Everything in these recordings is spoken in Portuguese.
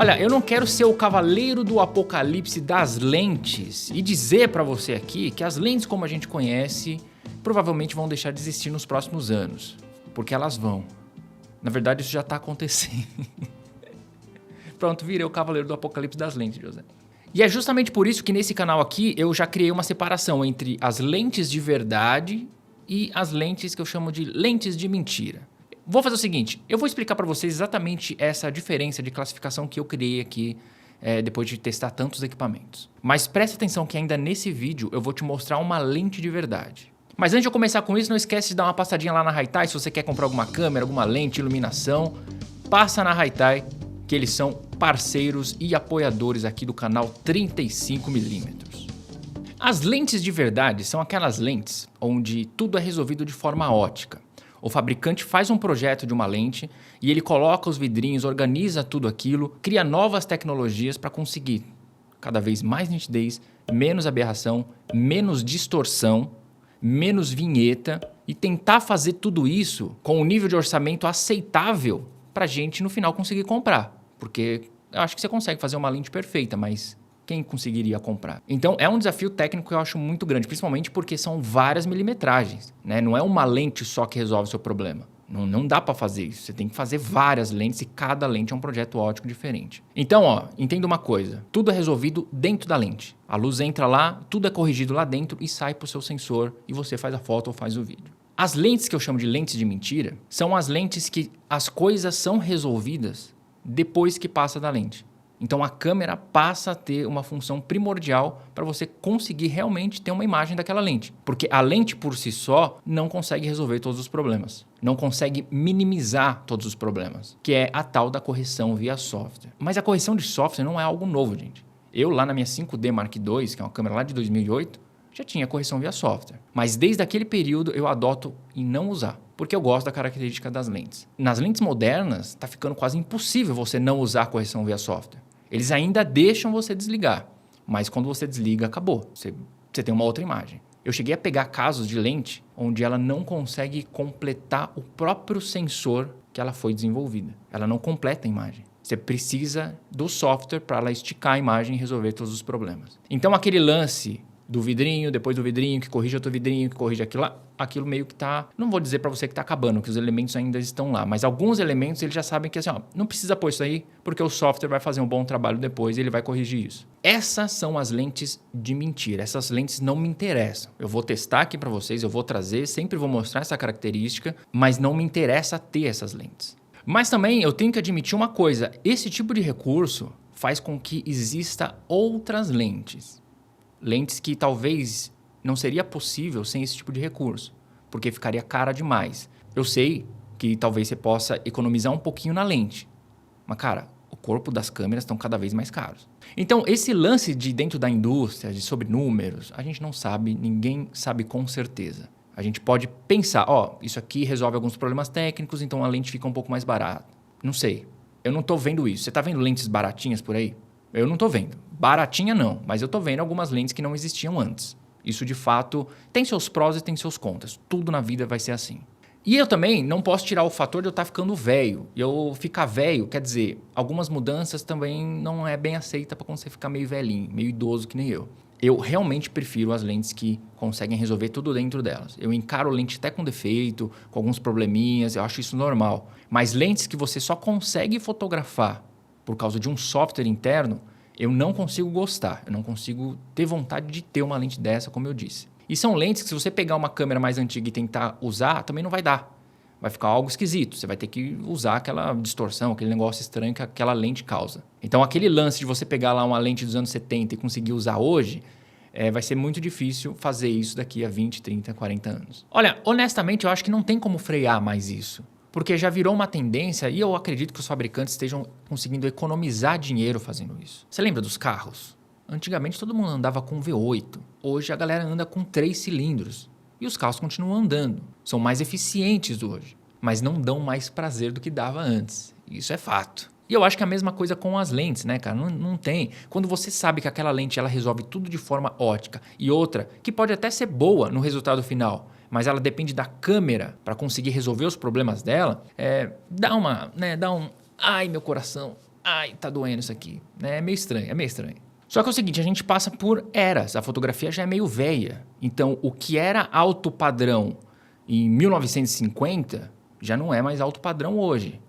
Olha, eu não quero ser o cavaleiro do apocalipse das lentes e dizer pra você aqui que as lentes como a gente conhece provavelmente vão deixar de existir nos próximos anos, porque elas vão. Na verdade, isso já tá acontecendo. Pronto, virei o cavaleiro do apocalipse das lentes, José. E é justamente por isso que nesse canal aqui eu já criei uma separação entre as lentes de verdade e as lentes que eu chamo de lentes de mentira. Vou fazer o seguinte, eu vou explicar para vocês exatamente essa diferença de classificação que eu criei aqui depois de testar tantos equipamentos. Mas presta atenção que ainda nesse vídeo eu vou te mostrar uma lente de verdade. Mas antes de eu começar com isso, não esquece de dar uma passadinha lá na Haitai se você quer comprar alguma câmera, alguma lente, iluminação. Passa na Haitai, que eles são parceiros e apoiadores aqui do canal 35mm. As lentes de verdade são aquelas lentes onde tudo é resolvido de forma ótica. O fabricante faz um projeto de uma lente e ele coloca os vidrinhos, organiza tudo aquilo, cria novas tecnologias para conseguir cada vez mais nitidez, menos aberração, menos distorção, menos vinheta e tentar fazer tudo isso com um nível de orçamento aceitável para a gente no final conseguir comprar. Porque eu acho que você consegue fazer uma lente perfeita, mas quem conseguiria comprar? Então é um desafio técnico que eu acho muito grande, principalmente porque são várias milimetragens, né? Não é uma lente só que resolve o seu problema. Não dá para fazer isso. Você tem que fazer várias lentes e cada lente é um projeto óptico diferente. Então, ó, entenda uma coisa. Tudo é resolvido dentro da lente. A luz entra lá, tudo é corrigido lá dentro e sai para o seu sensor e você faz a foto ou faz o vídeo. As lentes que eu chamo de lentes de mentira são as lentes que as coisas são resolvidas depois que passa da lente. Então a câmera passa a ter uma função primordial para você conseguir realmente ter uma imagem daquela lente. Porque a lente por si só não consegue resolver todos os problemas. Não consegue minimizar todos os problemas. Que é a tal da correção via software. Mas a correção de software não é algo novo, gente. Eu lá na minha 5D Mark II, que é uma câmera lá de 2008, já tinha correção via software. Mas desde aquele período eu adoto em não usar. Porque eu gosto da característica das lentes. Nas lentes modernas, está ficando quase impossível você não usar a correção via software. Eles ainda deixam você desligar, mas quando você desliga, acabou. Você tem uma outra imagem. Eu cheguei a pegar casos de lente onde ela não consegue completar o próprio sensor que ela foi desenvolvida. Ela não completa a imagem. Você precisa do software para ela esticar a imagem e resolver todos os problemas. Então aquele lance do vidrinho, depois do vidrinho, que corrige outro vidrinho, que corrige aquilo lá, aquilo meio que tá... Não vou dizer para você que tá acabando, que os elementos ainda estão lá, mas alguns elementos eles já sabem que assim, ó, não precisa pôr isso aí, porque o software vai fazer um bom trabalho depois e ele vai corrigir isso. Essas são as lentes de mentira, essas lentes não me interessam. Eu vou testar aqui para vocês, eu vou trazer, sempre vou mostrar essa característica, mas não me interessa ter essas lentes. Mas também eu tenho que admitir uma coisa, esse tipo de recurso faz com que exista outras lentes. Lentes que talvez não seria possível sem esse tipo de recurso, porque ficaria cara demais. Eu sei que talvez você possa economizar um pouquinho na lente, mas cara, o corpo das câmeras estão cada vez mais caros. Então esse lance de dentro da indústria, de sobre números, a gente não sabe, ninguém sabe com certeza. A gente pode pensar, ó, isso aqui resolve alguns problemas técnicos, então a lente fica um pouco mais barata. Não sei, eu não estou vendo isso. Você está vendo lentes baratinhas por aí? Eu não estou vendo. Baratinha não, mas eu estou vendo algumas lentes que não existiam antes. Isso de fato tem seus prós e tem seus contras. Tudo na vida vai ser assim. E eu também não posso tirar o fator de eu estar ficando velho. E eu ficar velho, quer dizer, algumas mudanças também não é bem aceita para quando você ficar meio velhinho, meio idoso que nem eu. Eu realmente prefiro as lentes que conseguem resolver tudo dentro delas. Eu encaro lente até com defeito, com alguns probleminhas, eu acho isso normal. Mas lentes que você só consegue fotografar por causa de um software interno, eu não consigo gostar. Eu não consigo ter vontade de ter uma lente dessa, como eu disse. E são lentes que se você pegar uma câmera mais antiga e tentar usar, também não vai dar. Vai ficar algo esquisito. Você vai ter que usar aquela distorção, aquele negócio estranho que aquela lente causa. Então, aquele lance de você pegar lá uma lente dos anos 70 e conseguir usar hoje, vai ser muito difícil fazer isso daqui a 20, 30, 40 anos. Olha, honestamente, eu acho que não tem como frear mais isso. Porque já virou uma tendência e eu acredito que os fabricantes estejam conseguindo economizar dinheiro fazendo isso. Você lembra dos carros? Antigamente todo mundo andava com V8. Hoje a galera anda com 3 cilindros. E os carros continuam andando. São mais eficientes hoje. Mas não dão mais prazer do que dava antes. Isso é fato. E eu acho que é a mesma coisa com as lentes, né, cara? Não tem. Quando você sabe que aquela lente ela resolve tudo de forma ótica e outra que pode até ser boa no resultado final, mas ela depende da câmera para conseguir resolver os problemas dela, dá um ai meu coração, ai, tá doendo isso aqui. Né? É meio estranho, é meio estranho. Só que é o seguinte, a gente passa por eras, a fotografia já é meio velha. Então, o que era alto padrão em 1950 já não é mais alto padrão hoje.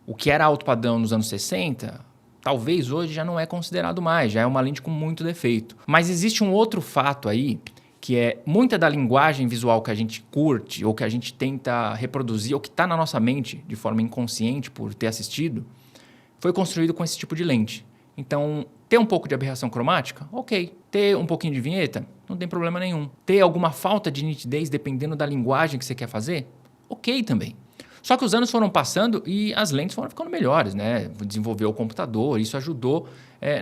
O que era alto padrão nos anos 60, talvez hoje já não é considerado mais, já é uma lente com muito defeito. Mas existe um outro fato aí, que é muita da linguagem visual que a gente curte, ou que a gente tenta reproduzir, ou que está na nossa mente de forma inconsciente por ter assistido, foi construído com esse tipo de lente. Então, ter um pouco de aberração cromática, ok. Ter um pouquinho de vinheta, não tem problema nenhum. Ter alguma falta de nitidez, dependendo da linguagem que você quer fazer, ok também. Só que os anos foram passando e as lentes foram ficando melhores, né? Desenvolveu o computador, isso ajudou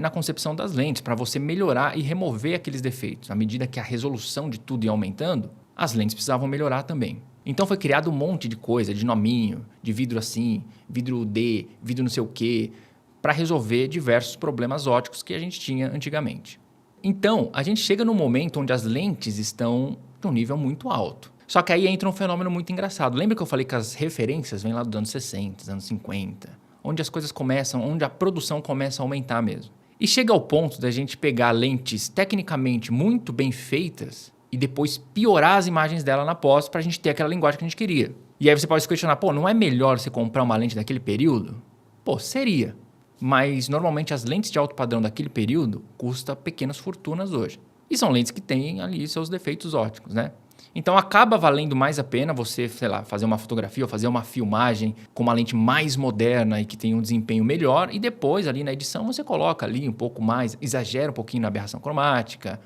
na concepção das lentes, para você melhorar e remover aqueles defeitos. À medida que a resolução de tudo ia aumentando, as lentes precisavam melhorar também. Então foi criado um monte de coisa, de nominho, de vidro assim, vidro D, vidro não sei o quê, para resolver diversos problemas ópticos que a gente tinha antigamente. Então, a gente chega num momento onde as lentes estão de um nível muito alto. Só que aí entra um fenômeno muito engraçado. Lembra que eu falei que as referências vêm lá dos anos 60, dos anos 50, onde as coisas começam, onde a produção começa a aumentar mesmo. E chega ao ponto da gente pegar lentes tecnicamente muito bem feitas e depois piorar as imagens dela na pós para a gente ter aquela linguagem que a gente queria. E aí você pode se questionar, pô, não é melhor você comprar uma lente daquele período? Pô, seria. Mas normalmente as lentes de alto padrão daquele período custam pequenas fortunas hoje. E são lentes que têm ali seus defeitos ópticos, né? Então acaba valendo mais a pena você, sei lá, fazer uma fotografia ou fazer uma filmagem com uma lente mais moderna e que tem um desempenho melhor, e depois ali na edição você coloca ali um pouco mais, exagera um pouquinho na aberração cromática,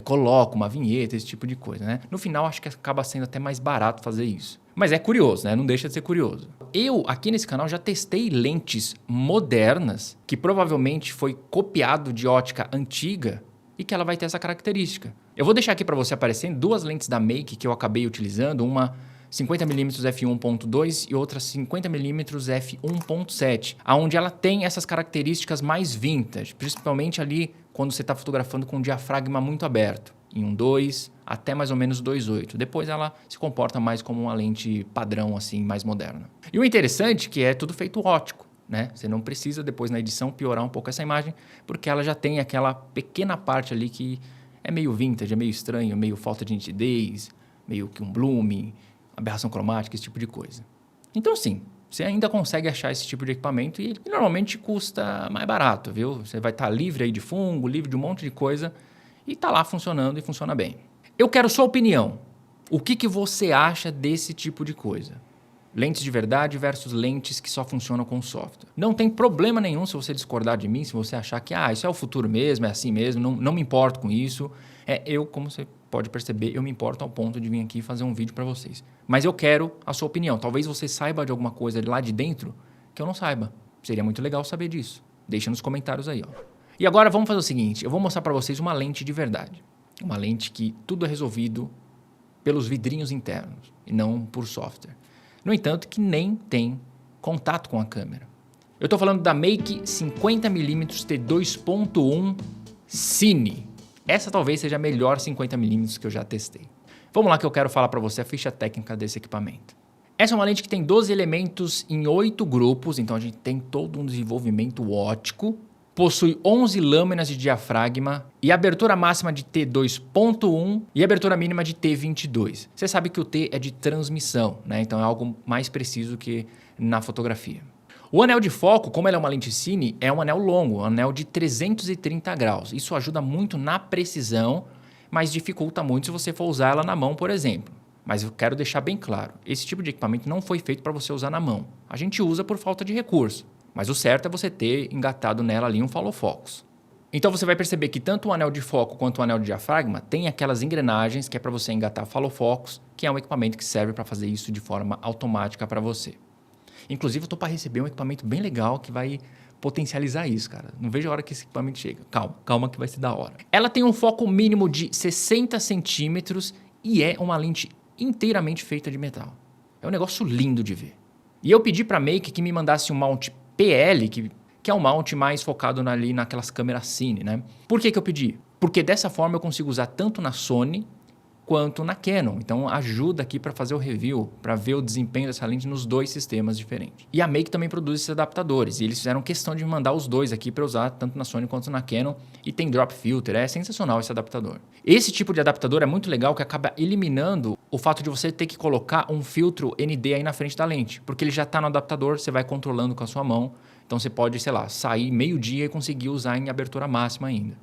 coloca uma vinheta, esse tipo de coisa, né? No final acho que acaba sendo até mais barato fazer isso. Mas é curioso, né? Não deixa de ser curioso. Eu, aqui nesse canal, já testei lentes modernas que provavelmente foi copiado de ótica antiga e que ela vai ter essa característica. Eu vou deixar aqui para você aparecendo duas lentes da Make que eu acabei utilizando, uma 50mm f1.2 e outra 50mm f1.7, onde ela tem essas características mais vintage, principalmente ali quando você está fotografando com um diafragma muito aberto, em 1.2 até mais ou menos 2.8. Depois ela se comporta mais como uma lente padrão, assim, mais moderna. E o interessante é que é tudo feito óptico, né? Você não precisa depois na edição piorar um pouco essa imagem, porque ela já tem aquela pequena parte ali que é meio vintage, é meio estranho, meio falta de nitidez, meio que um blooming, aberração cromática, esse tipo de coisa. Então sim, você ainda consegue achar esse tipo de equipamento e ele normalmente custa mais barato, viu? Você vai estar livre aí de fungo, livre de um monte de coisa e está lá funcionando e funciona bem. Eu quero sua opinião. O que você acha desse tipo de coisa? Lentes de verdade versus lentes que só funcionam com software. Não tem problema nenhum se você discordar de mim, se você achar que isso é o futuro mesmo, é assim mesmo, não me importo com isso. Eu, como você pode perceber, eu me importo ao ponto de vir aqui fazer um vídeo para vocês. Mas eu quero a sua opinião. Talvez você saiba de alguma coisa lá de dentro que eu não saiba. Seria muito legal saber disso. Deixa nos comentários aí, ó. E agora vamos fazer o seguinte, eu vou mostrar para vocês uma lente de verdade. Uma lente que tudo é resolvido pelos vidrinhos internos e não por software. No entanto, que nem tem contato com a câmera. Eu estou falando da Make 50mm t2.1 Cine. Essa talvez seja a melhor 50mm que eu já testei. Vamos lá que eu quero falar para você a ficha técnica desse equipamento. Essa é uma lente que tem 12 elementos em 8 grupos, então a gente tem todo um desenvolvimento óptico. Possui 11 lâminas de diafragma e abertura máxima de T2.1 e abertura mínima de T22. Você sabe que o T é de transmissão, né? Então é algo mais preciso que na fotografia. O anel de foco, como ela é uma lente cine, é um anel longo, um anel de 330 graus. Isso ajuda muito na precisão, mas dificulta muito se você for usar ela na mão, por exemplo. Mas eu quero deixar bem claro, esse tipo de equipamento não foi feito para você usar na mão. A gente usa por falta de recurso. Mas o certo é você ter engatado nela ali um follow focus. Então você vai perceber que tanto o anel de foco quanto o anel de diafragma tem aquelas engrenagens que é para você engatar follow focus, que é um equipamento que serve para fazer isso de forma automática para você. Inclusive eu estou para receber um equipamento bem legal que vai potencializar isso, cara. Não vejo a hora que esse equipamento chega. Calma que vai ser da hora. Ela tem um foco mínimo de 60 centímetros e é uma lente inteiramente feita de metal. É um negócio lindo de ver. E eu pedi para a Make que me mandasse um mount PL, que é um mount mais focado ali naquelas câmeras cine, né? Por que eu pedi? Porque dessa forma eu consigo usar tanto na Sony quanto na Canon. Então ajuda aqui para fazer o review, para ver o desempenho dessa lente nos dois sistemas diferentes. E a Make também produz esses adaptadores, e eles fizeram questão de me mandar os dois aqui para usar tanto na Sony quanto na Canon, e tem drop filter, é sensacional esse adaptador. Esse tipo de adaptador é muito legal, que acaba eliminando o fato de você ter que colocar um filtro ND aí na frente da lente, porque ele já está no adaptador, você vai controlando com a sua mão, então você pode, sei lá, sair meio-dia e conseguir usar em abertura máxima ainda.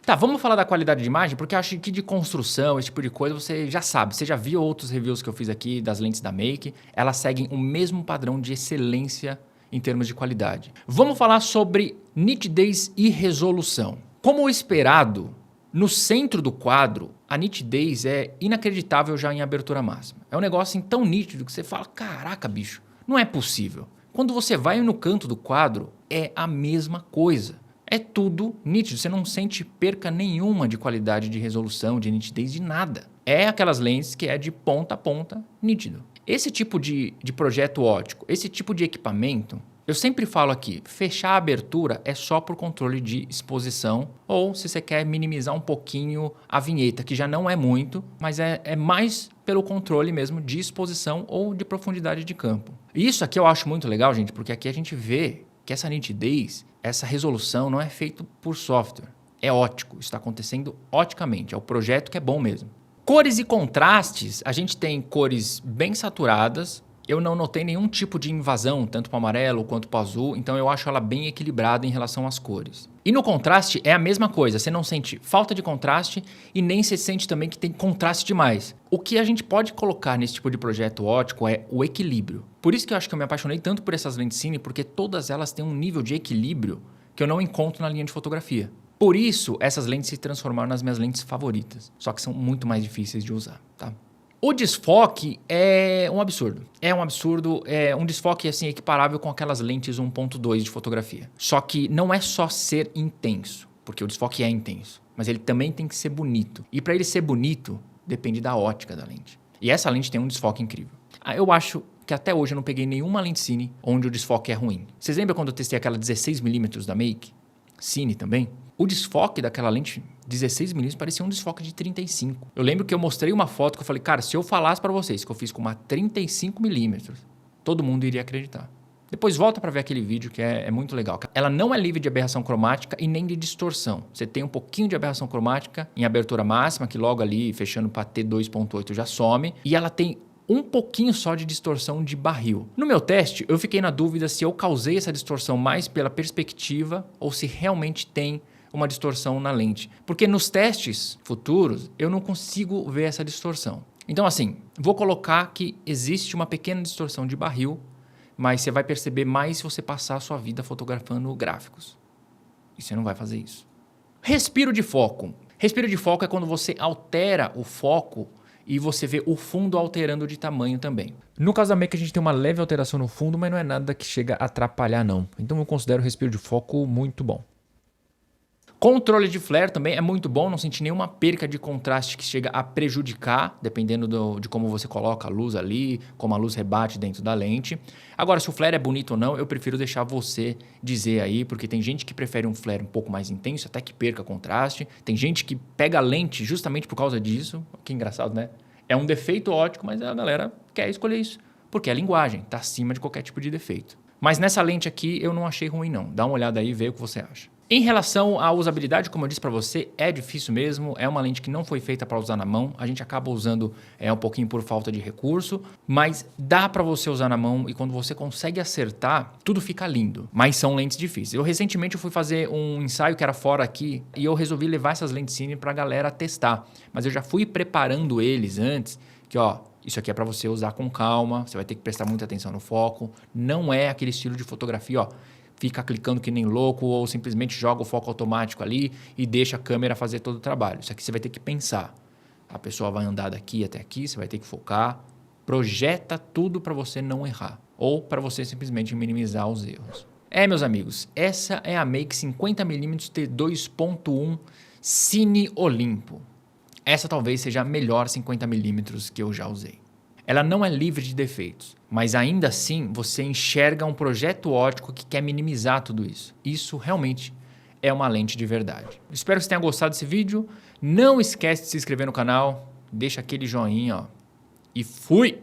Tá, vamos falar da qualidade de imagem, porque eu acho que de construção, esse tipo de coisa, você já sabe. Você já viu outros reviews que eu fiz aqui das lentes da Make. Elas seguem o mesmo padrão de excelência em termos de qualidade. Vamos falar sobre nitidez e resolução. Como esperado, no centro do quadro, a nitidez é inacreditável já em abertura máxima. É um negócio assim, tão nítido que você fala, caraca, bicho, não é possível. Quando você vai no canto do quadro, é a mesma coisa. É tudo nítido, você não sente perca nenhuma de qualidade de resolução, de nitidez, de nada. É aquelas lentes que é de ponta a ponta nítido. Esse tipo de projeto óptico, esse tipo de equipamento, eu sempre falo aqui, fechar a abertura é só por controle de exposição ou se você quer minimizar um pouquinho a vinheta, que já não é muito, mas é mais pelo controle mesmo de exposição ou de profundidade de campo. E isso aqui eu acho muito legal, gente, porque aqui a gente vê que essa nitidez, essa resolução não é feito por software, é óptico, está acontecendo oticamente, é o projeto que é bom mesmo. Cores e contrastes, a gente tem cores bem saturadas, eu não notei nenhum tipo de invasão, tanto para o amarelo quanto para o azul, então eu acho ela bem equilibrada em relação às cores. E no contraste é a mesma coisa, você não sente falta de contraste e nem se sente também que tem contraste demais. O que a gente pode colocar nesse tipo de projeto óptico é o equilíbrio. Por isso que eu acho que eu me apaixonei tanto por essas lentes cine, porque todas elas têm um nível de equilíbrio que eu não encontro na linha de fotografia. Por isso, essas lentes se transformaram nas minhas lentes favoritas, só que são muito mais difíceis de usar, tá? O desfoque é um absurdo. É um absurdo, é um desfoque assim equiparável com aquelas lentes 1.2 de fotografia. Só que não é só ser intenso, porque o desfoque é intenso, mas ele também tem que ser bonito. E para ele ser bonito, depende da ótica da lente. E essa lente tem um desfoque incrível. Eu acho que até hoje eu não peguei nenhuma lente cine onde o desfoque é ruim. Vocês lembram quando eu testei aquela 16mm da Make? Cine também? O desfoque daquela lente 16mm parecia um desfoque de 35. Eu lembro que eu mostrei uma foto que eu falei, cara, se eu falasse para vocês que eu fiz com uma 35mm, todo mundo iria acreditar. Depois volta para ver aquele vídeo que é muito legal. Ela não é livre de aberração cromática e nem de distorção. Você tem um pouquinho de aberração cromática em abertura máxima, que logo ali, fechando para T2.8 já some. E ela tem um pouquinho só de distorção de barril. No meu teste, eu fiquei na dúvida se eu causei essa distorção mais pela perspectiva ou se realmente tem uma distorção na lente. Porque nos testes futuros, eu não consigo ver essa distorção. Então, assim, vou colocar que existe uma pequena distorção de barril, mas você vai perceber mais se você passar a sua vida fotografando gráficos. E você não vai fazer isso. Respiro de foco. Respiro de foco é quando você altera o foco e você vê o fundo alterando de tamanho também. No caso da Make, a gente tem uma leve alteração no fundo, mas não é nada que chega a atrapalhar, não. Então eu considero o respiro de foco muito bom. Controle de flare também é muito bom, não senti nenhuma perca de contraste que chega a prejudicar, dependendo de como você coloca a luz ali, como a luz rebate dentro da lente. Agora, se o flare é bonito ou não, eu prefiro deixar você dizer aí, porque tem gente que prefere um flare um pouco mais intenso, até que perca contraste. Tem gente que pega a lente justamente por causa disso. Que engraçado, né? É um defeito óptico, mas a galera quer escolher isso, porque é linguagem, tá acima de qualquer tipo de defeito. Mas nessa lente aqui eu não achei ruim não. Dá uma olhada aí e vê o que você acha. Em relação à usabilidade, como eu disse para você, é difícil mesmo, é uma lente que não foi feita para usar na mão, a gente acaba usando um pouquinho por falta de recurso, mas dá para você usar na mão e quando você consegue acertar, tudo fica lindo, mas são lentes difíceis. Recentemente eu fui fazer um ensaio que era fora aqui e eu resolvi levar essas lentes cine para a galera testar, mas eu já fui preparando eles antes, que ó, isso aqui é para você usar com calma, você vai ter que prestar muita atenção no foco, não é aquele estilo de fotografia, ó, fica clicando que nem louco ou simplesmente joga o foco automático ali e deixa a câmera fazer todo o trabalho. Isso aqui você vai ter que pensar. A pessoa vai andar daqui até aqui, você vai ter que focar. Projeta tudo para você não errar ou para você simplesmente minimizar os erros. Meus amigos, essa é a Make 50mm T2.1 Cine Olimpo. Essa talvez seja a melhor 50mm que eu já usei. Ela não é livre de defeitos, mas ainda assim você enxerga um projeto óptico que quer minimizar tudo isso. Isso realmente é uma lente de verdade. Espero que você tenha gostado desse vídeo. Não esquece de se inscrever no canal, deixa aquele joinha, ó. E fui!